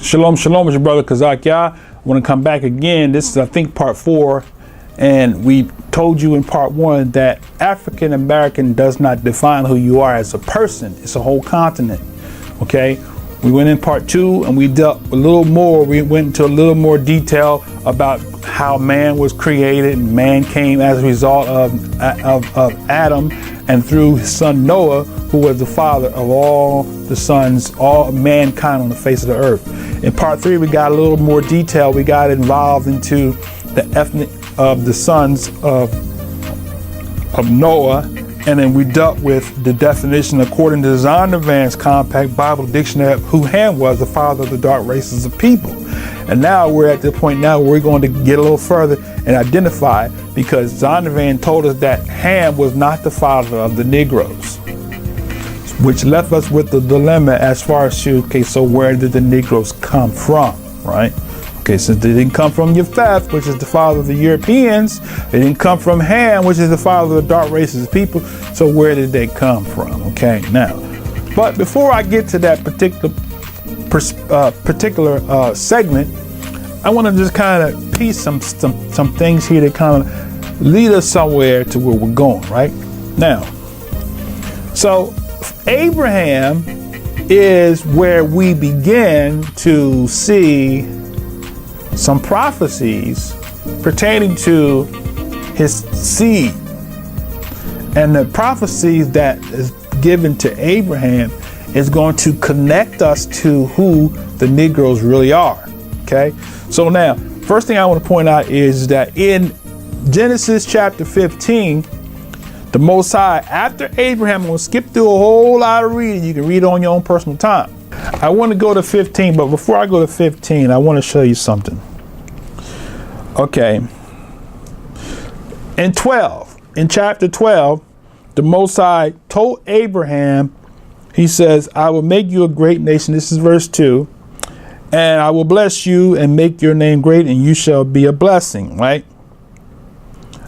Shalom, shalom, it's your brother Kazak Yah. I want to come back again. This is, I think, part 4. And we told you in part 1 that African American does not define who you are as a person. It's a whole continent. Okay. We went in part 2 and we dealt a little more. We went into a little more detail about how man was created, and man came as a result of Adam and through his son Noah, who was the father of all the sons, all mankind on the face of the earth. In part 3, we got a little more detail. We got involved into the ethnic of the sons of Noah, and then we dealt with the definition according to the Zondervan's Compact Bible Dictionary of who Ham was, the father of the dark races of people. And now we're at the point now where we're going to get a little further and identify, because Zondervan told us that Ham was not the father of the Negroes, which left us with the dilemma as far as to, okay, so where did the Negroes come from, right? Okay, since they didn't come from Japheth, which is the father of the Europeans, they didn't come from Ham, which is the father of the dark races of people, so where did they come from? Okay, now, but before I get to that particular segment, I want to just kind of piece some things here that kind of lead us somewhere to where we're going, right? Now, so Abraham is where we begin to see some prophecies pertaining to his seed. And the prophecies that is given to Abraham is going to connect us to who the Negroes really are. Okay, so now, first thing I want to point out is that in Genesis chapter 15, the Most High, after Abraham, I'm going to skip through a whole lot of reading. You can read on your own personal time. I want to go to 15, but before I go to 15, I want to show you something. Okay. In chapter 12, the Most High told Abraham, he says, I will make you a great nation. This is verse 2. And I will bless you and make your name great, and you shall be a blessing, right?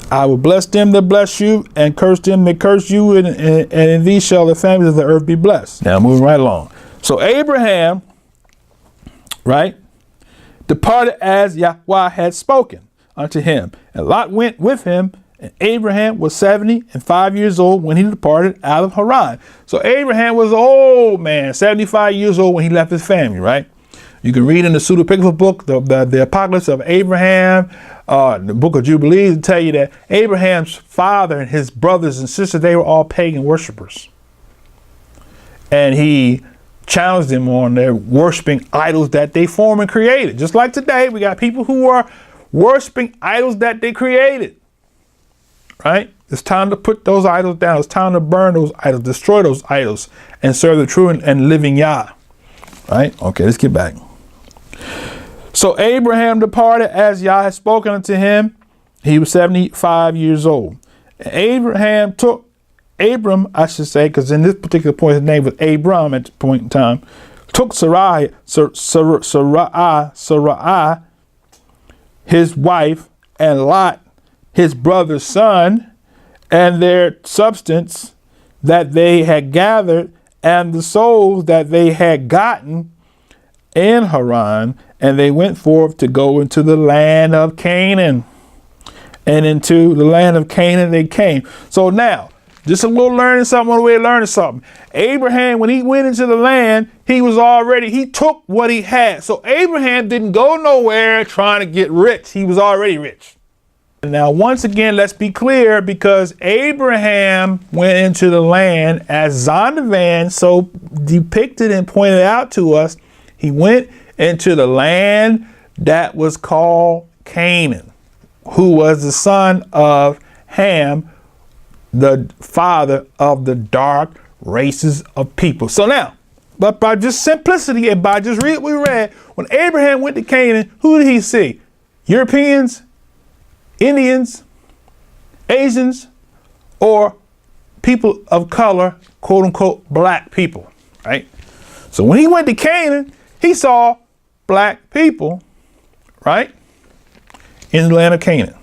I will bless them that bless you, and curse them that curse you, and in these shall the families of the earth be blessed. Now, moving right along. So Abraham, right, departed as Yahweh had spoken unto him. And Lot went with him, and Abraham was 75 years old when he departed out of Haran. So Abraham was an old man, 75 years old when he left his family, right? You can read in the pseudepigrapha book, the Apocalypse of Abraham, the book of Jubilees, to tell you that Abraham's father and his brothers and sisters, they were all pagan worshipers. And he challenged them on their worshiping idols that they formed and created. Just like today, we got people who are worshiping idols that they created. Right? It's time to put those idols down. It's time to burn those idols, destroy those idols, and serve the true and living Yah. Right? Okay, let's get back. So Abraham departed as Yah had spoken unto him. He was 75 years old. And Abram, I should say, because in this particular point, his name was Abram at the point in time, took Sarai, his wife, and Lot, his brother's son, and their substance that they had gathered, and the souls that they had gotten in Haran, and they went forth to go into the land of Canaan. And into the land of Canaan they came. So now, just a little learning something on the way of learning something. Abraham, when he went into the land, he took what he had. So Abraham didn't go nowhere trying to get rich. He was already rich. Now, once again, let's be clear, because Abraham went into the land as Zondervan so depicted and pointed out to us. He went into the land that was called Canaan, who was the son of Ham, the father of the dark races of people. So now, but by just simplicity and by just read what we read, when Abraham went to Canaan, who did he see? Europeans, Indians, Asians, or people of color, quote unquote, black people, right? So when he went to Canaan, he saw black people, right, in the land of Canaan.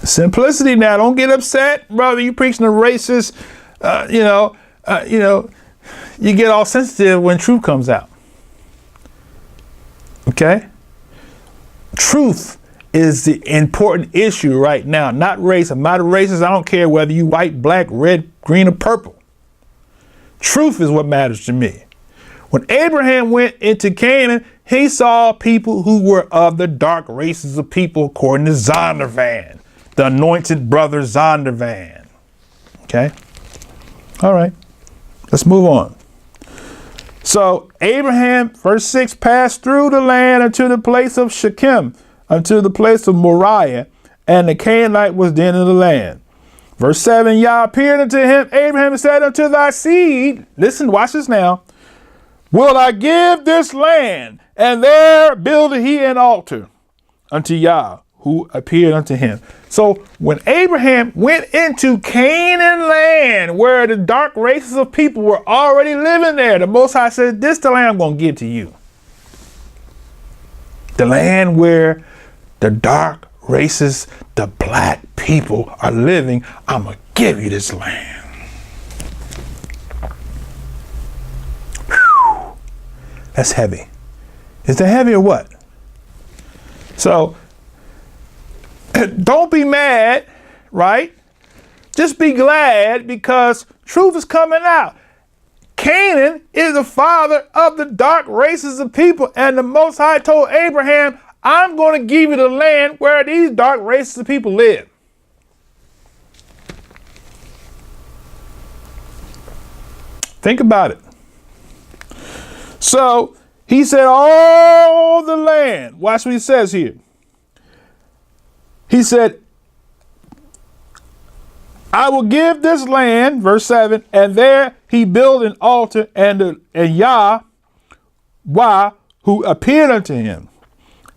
Simplicity now. Don't get upset, brother. You preaching a racist, you get all sensitive when truth comes out. Okay? Truth is the important issue right now, not race. I'm not a racist. I don't care whether you white, black, red, green, or purple. Truth is what matters to me. When Abraham went into Canaan, he saw people who were of the dark races of people, according to Zondervan, the anointed brother Zondervan. Okay? All right. Let's move on. So Abraham, verse 6, passed through the land unto the place of Shechem, unto the place of Moriah, and the Canaanite was then in the land. Verse 7, Yah appeared unto him, Abraham, and said unto thy seed, listen, watch this now, will I give this land? And there builded he an altar unto Yah, who appeared unto him. So when Abraham went into Canaan land, where the dark races of people were already living there, the Most High said, this the land I'm going to give to you. The land where the dark races, the black people are living, I'm going to give you this land. Whew. That's heavy. Is that heavy or what? So, don't be mad, right? Just be glad, because truth is coming out. Canaan is the father of the dark races of people, and the Most High told Abraham, I'm going to give you the land where these dark races of people live. Think about it. So he said, all the land. Watch what he says here. He said, I will give this land, verse 7, and there he built an altar, and Yah, who appeared unto him.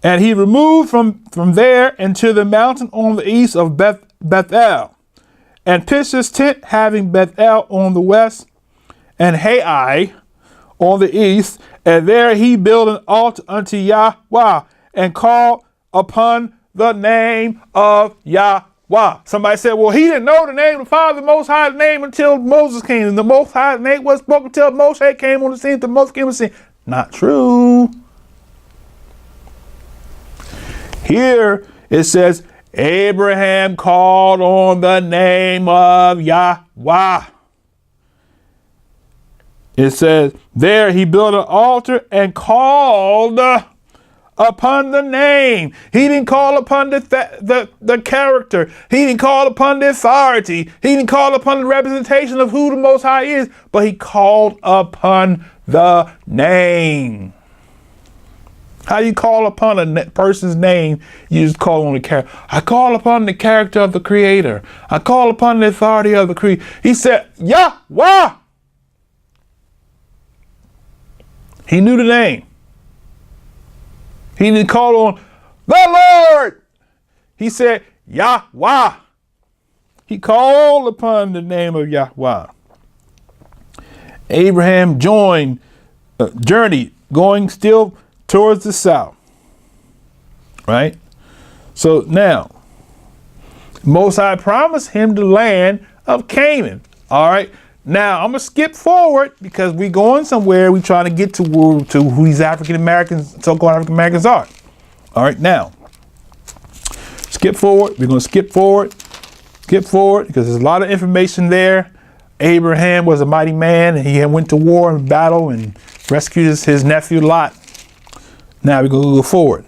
And he removed from there into the mountain on the east of Bethel, and pitched his tent, having Bethel on the west, and Hai on the east. And there he built an altar unto Yahweh, and called upon the name of Yahweh. Somebody said, well, he didn't know the name of the Father, the Most High's name, until Moses came. And the Most High's name was spoken until Moshe came on the scene, until Moses came on the scene. Not true. Here it says, Abraham called on the name of Yahweh. It says, there he built an altar and called upon the name. He didn't call upon the character. He didn't call upon the authority. He didn't call upon the representation of who the Most High is, but he called upon the name. How do you call upon a person's name? You just call on the character. I call upon the character of the Creator. I call upon the authority of the Creator. He said, Yahweh. He knew the name. He didn't call on the Lord. He said, Yahweh. He called upon the name of Yahweh. Abraham journeyed, going still towards the south. Right? So now, Most High promised him the land of Canaan. All right. Now, I'm going to skip forward because we're going somewhere. We're trying to get to who these African Americans, so-called African Americans are. All right. Now, skip forward. We're going to skip forward because there's a lot of information there. Abraham was a mighty man, and he went to war and battle and rescued his nephew Lot. Now we're going to go forward.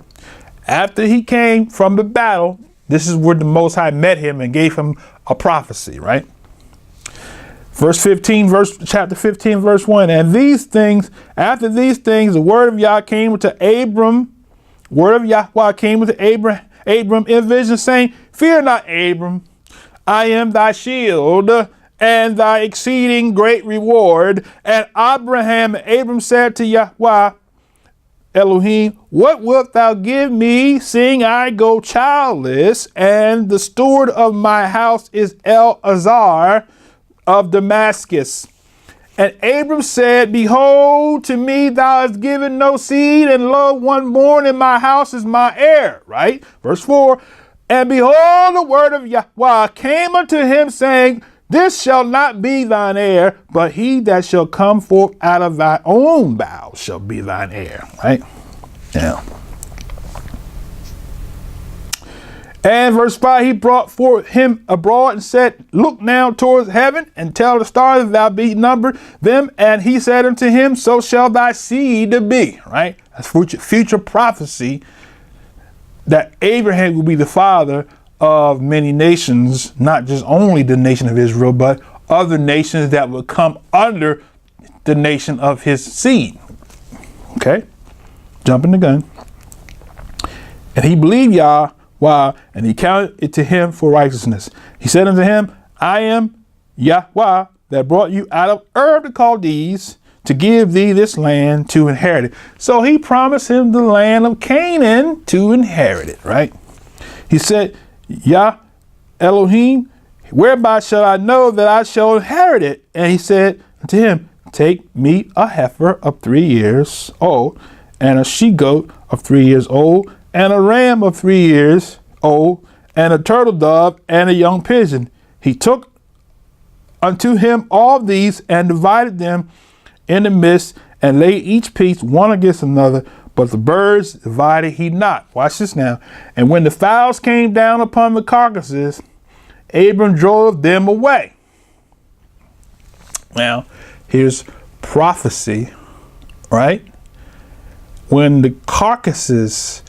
After he came from the battle, this is where the Most High met him and gave him a prophecy, right? Chapter 15, verse 1. And after these things, the word of Yah came to Abram. Word of Yahweh came to Abram in vision, saying, fear not, Abram. I am thy shield and thy exceeding great reward. And Abram said to Yahweh, Elohim, what wilt thou give me, seeing I go childless, and the steward of my house is Eleazar of Damascus? And Abram said, behold, to me thou hast given no seed, and lo, one born in my house is my heir. Right? Verse 4. And behold, the word of Yahweh came unto him, saying, this shall not be thine heir, but he that shall come forth out of thy own bowels shall be thine heir. Right? Now, And verse 5, he brought forth him abroad and said, look now towards heaven and tell the stars if thou be numbered them. And he said unto him, so shall thy seed be. Right? That's future prophecy that Abraham will be the father of many nations, not just only the nation of Israel, but other nations that will come under the nation of his seed. Okay? Jumping the gun. And he believed Yah. Why? And he counted it to him for righteousness. He said unto him, I am Yahweh that brought you out of Ur of the Chaldees to give thee this land to inherit it. So he promised him the land of Canaan to inherit it, right? He said, Yah Elohim, whereby shall I know that I shall inherit it? And he said unto him, take me a heifer of 3 years old, and a she-goat of 3 years old, and a ram of 3 years old, and a turtle dove, and a young pigeon. He took unto him all these, and divided them in the midst, and laid each piece one against another, but the birds divided he not. Watch this now. And when the fowls came down upon the carcasses, Abram drove them away. Now, here's prophecy, right? When the carcasses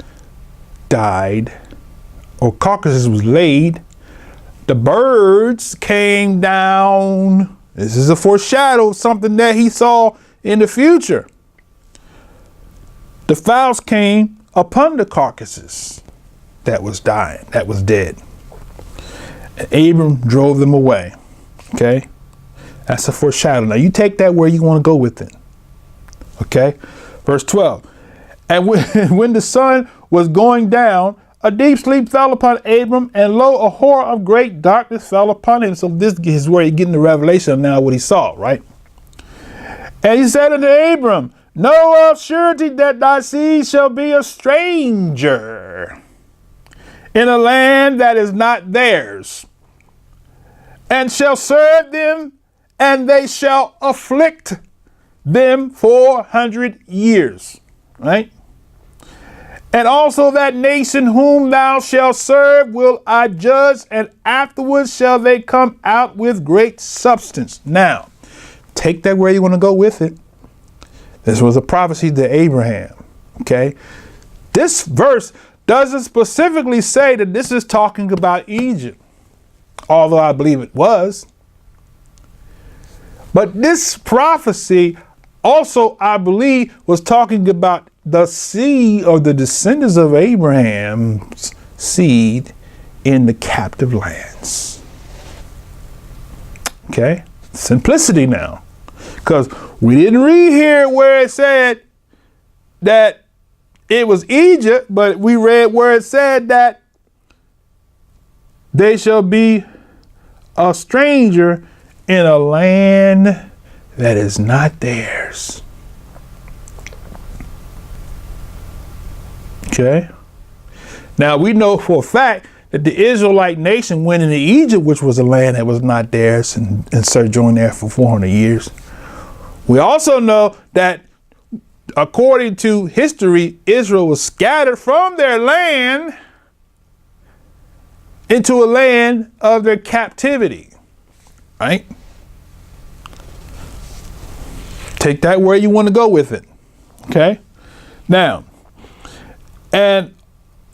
died, or carcasses was laid, the birds came down. This is a foreshadow of something that he saw in the future. The fowls came upon the carcasses that was dying, that was dead. And Abram drove them away. Okay? That's a foreshadow. Now you take that where you want to go with it. Okay? Verse 12. And when the sun was going down, a deep sleep fell upon Abram, and lo, a horror of great darkness fell upon him. So this is where you're getting the revelation of now what he saw, right? And he said unto Abram, know of surety that thy seed shall be a stranger in a land that is not theirs, and shall serve them, and they shall afflict them 400 years, right? And also that nation whom thou shalt serve will I judge, and afterwards shall they come out with great substance. Now, take that where you want to go with it. This was a prophecy to Abraham, okay? This verse doesn't specifically say that this is talking about Egypt, although I believe it was. But this prophecy also, I believe, was talking about the seed or the descendants of Abraham's seed in the captive lands. Okay? Simplicity now. Because we didn't read here where it said that it was Egypt, but we read where it said that they shall be a stranger in a land that is not theirs. Okay. Now we know for a fact that the Israelite nation went into Egypt, which was a land that was not theirs, and sojourned there for 400 years. We also know that according to history, Israel was scattered from their land into a land of their captivity. Right? Take that where you want to go with it. Okay. Now, and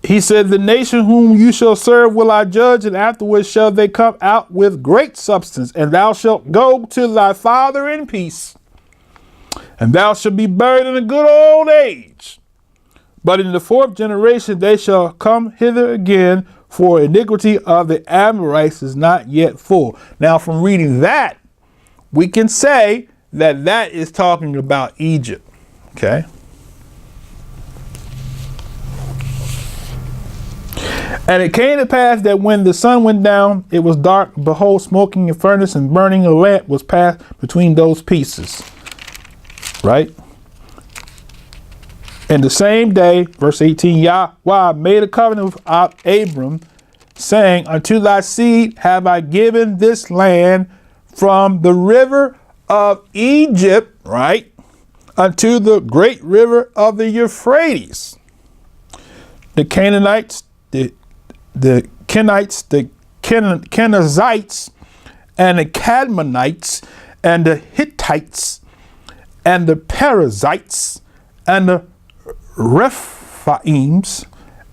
he said, the nation whom you shall serve will I judge, and afterwards shall they come out with great substance, and thou shalt go to thy father in peace, and thou shalt be buried in a good old age. But in the 4th generation they shall come hither again, for iniquity of the Amorites is not yet full. Now, from reading that, we can say that that is talking about Egypt. Okay. And it came to pass that when the sun went down, it was dark. Behold, smoking a furnace and burning a lamp was passed between those pieces. Right? And the same day, verse 18, Yahweh made a covenant with Abram, saying, unto thy seed have I given this land from the river of Egypt, right, unto the great river of the Euphrates. The Canaanites, the the Kenites, the Kenizzites, and the Cadmonites, and the Hittites, and the Perizzites, and the Rephaims,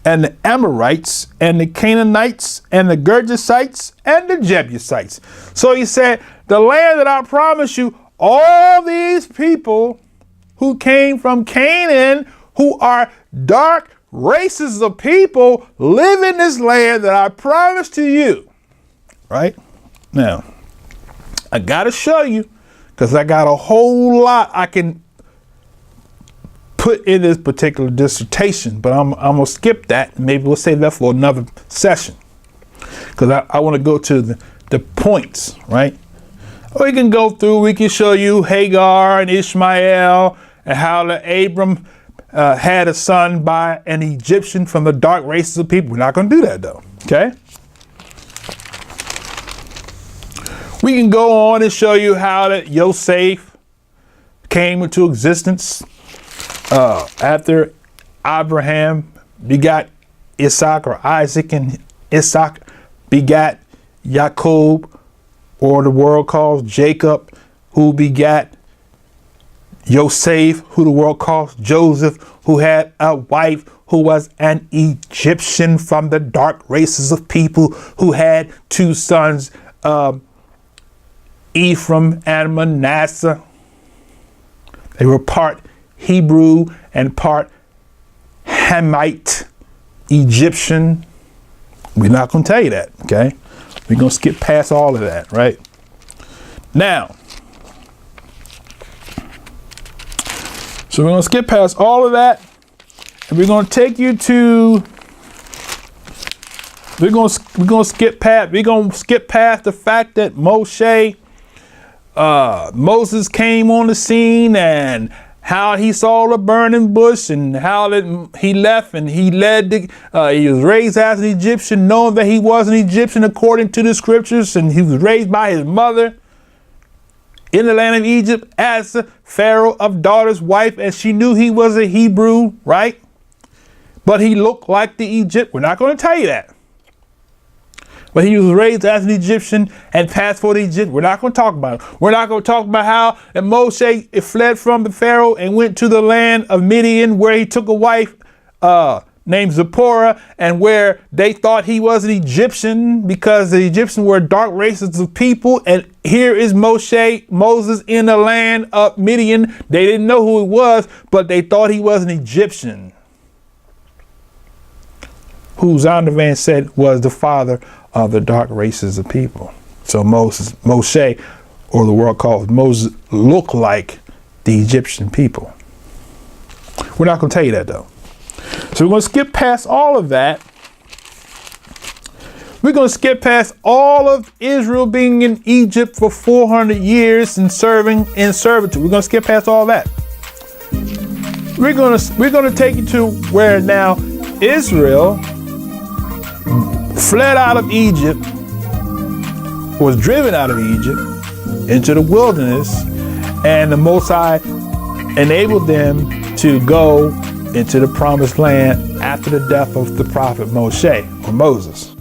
and the Amorites, and the Canaanites, and the Girgashites, and the Jebusites. So he said, the land that I promised you, all these people who came from Canaan, who are dark races of people, live in this land that I promised to you. Right? Now, I got to show you, because I got a whole lot I can put in this particular dissertation, but I'm going to skip that. Maybe we'll save that for another session, because I want to go to the points, right? We can go through, we can show you Hagar and Ishmael, and how Abram had a son by an Egyptian from the dark races of people. We're not going to do that, though, okay? We can go on and show you how that Yosef came into existence after Abraham begot Isaac, or Isaac, and Isaac begat Jacob, or the world calls Jacob, who begat Yosef, who the world calls Joseph, who had a wife who was an Egyptian from the dark races of people, who had two sons, Ephraim and Manasseh. They were part Hebrew and part Hamite Egyptian. We're not going to tell you that, okay? We're going to skip past all of that, right? Now, so we're going to skip past all of that, and we're going to take you to, we're going to skip past the fact that Moses came on the scene, and how he saw the burning bush, and how that he left, and he was raised as an Egyptian, knowing that he was an Egyptian according to the scriptures, and he was raised by his mother in the land of Egypt as the Pharaoh of daughter's wife, and she knew he was a Hebrew, right? But he looked like the Egypt. We're not going to tell you that. But he was raised as an Egyptian and passed for the Egyptian. We're not going to talk about it. We're not going to talk about how that Moshe fled from the Pharaoh and went to the land of Midian, where he took a wife named Zipporah, and where they thought he was an Egyptian because the Egyptians were dark races of people. And here is Moses in the land of Midian. They didn't know who he was, but they thought he was an Egyptian, who Zondervan said was the father of the dark races of people. So Moshe, or the world calls Moses, looked like the Egyptian people. We're not going to tell you that, though. So we're going to skip past all of that. We're going to skip past all of Israel being in Egypt for 400 years and serving in servitude. We're going to skip past all that. We're going to take you to where now Israel fled out of Egypt, was driven out of Egypt into the wilderness, and the Most High enabled them to go into the promised land after the death of the prophet Moshe, or Moses.